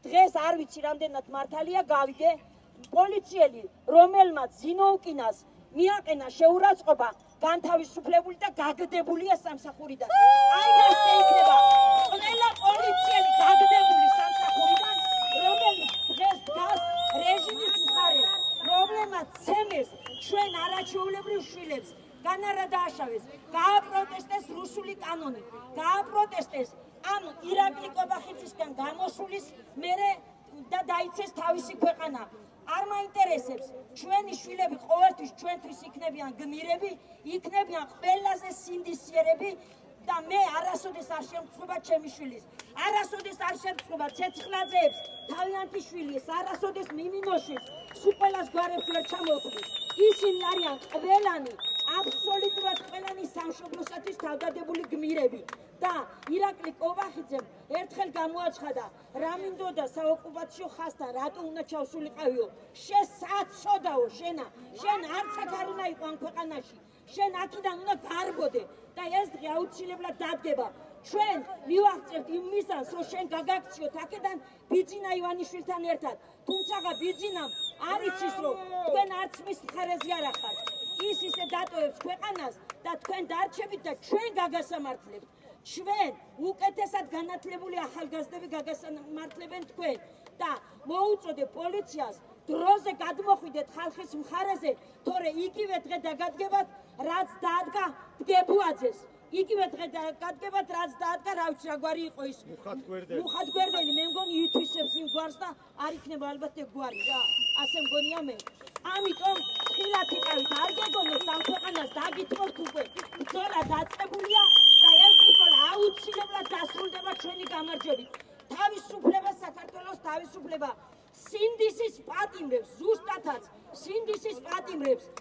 დღეს არ ვიცი რამდენად მართალია გავიგე პოლიციელი რომელმაც ზინოუკინას მიაყენა შეურაცხყოფა განთავისუფლებული და გაგდებულია სამსახურიდან. აი ასე იქნება ყველა პოლიციელი გაგდებული სამსახურიდან, რომელიც დღეს დგას რეჟიმის მხარეს, რომლემაც ცემეს ჩვენ არაჩვეულებრივ შვილებს განარა დააშავეს, გააპროტესტეს რუსული კანონი, გააპროტესტეს ამ ირაკლი კობახიცისგან გამოსulis მერე და დაიცეს თავისი ქვეყანა. არ მაინტერესებს ჩვენი შვილები ყოველთვის ჩვენთვის იქნებიან გმირები, იქნებიან ყველაზე სინდისიერები და მე არასოდეს არ შემწყვება ჩემი შვილის, არასოდეს არ შემწყვება ცეცხლაძეებს თავიანთი შვილის, არასოდეს მიმინოშვილს, სულ ყველას გვარებს ვერ ჩამოვხდის. ისინი არიან ყველანი, აბსოლუტურად ყველანი სამშობლოსათვის თავდადებული გმირები და ირაკლი კობახიძემ ერთხელ გამოაცხადა რა მინდოდა საოკუპაციო ხაზთან რატო უნდა ჩავსულიყავიო შესაცოდაო შენა შენ არც აქ არ უნდა იყო ამ ქვეყანაში შენ აქედან უნდა გარბოდე და ეს დღე აუცილებლად დადგება ჩვენ მივაღწევთ იმ მიზანს რომ შენ გაგაქციოთ აქედან ბიძინა ივანიშვილთან ერთად თუმცა ბიძინამ არ იცის რომ თქვენ არც მის მხარეზე არ ახართ ის ისე დატოვებს ქვეყანას და თქვენ დარჩებით და ჩვენ გაგასამართლებთ ჩვენ უკეთესად განათლებული ახალგაზრდები გაგასამართლებენ თქვენ და მოუწოდე პოლიციას დროზე გადმოხვიდეთ ხალხის მხარეზე თორე იგივე დღე დაგადგებათ რაც დაადგა დგებუაძეს იგივე დღე დაგადგებათ რაც დაადგა რა ვიცი რა გვარი იყო ის მუხათგვერდელი მე მგონი ითვისებს იმ გვარს და არ იქნება ალბათ ეგ გვარი რა ასე მგონია მე ამიტომ ხილათ იყავით არ გეგონოთ ამ ქვეყანას დაგითხოვთ უკვე ბრძოლა დაწყებულია და ეს ბრძოლა აუცილებლად დასრულდება ჩვენი გამარჯვებით თავისუფლება საქართველოს თავისუფლება სინდისის პატიმრებს ზუსტადაც სინდისის პატიმრებს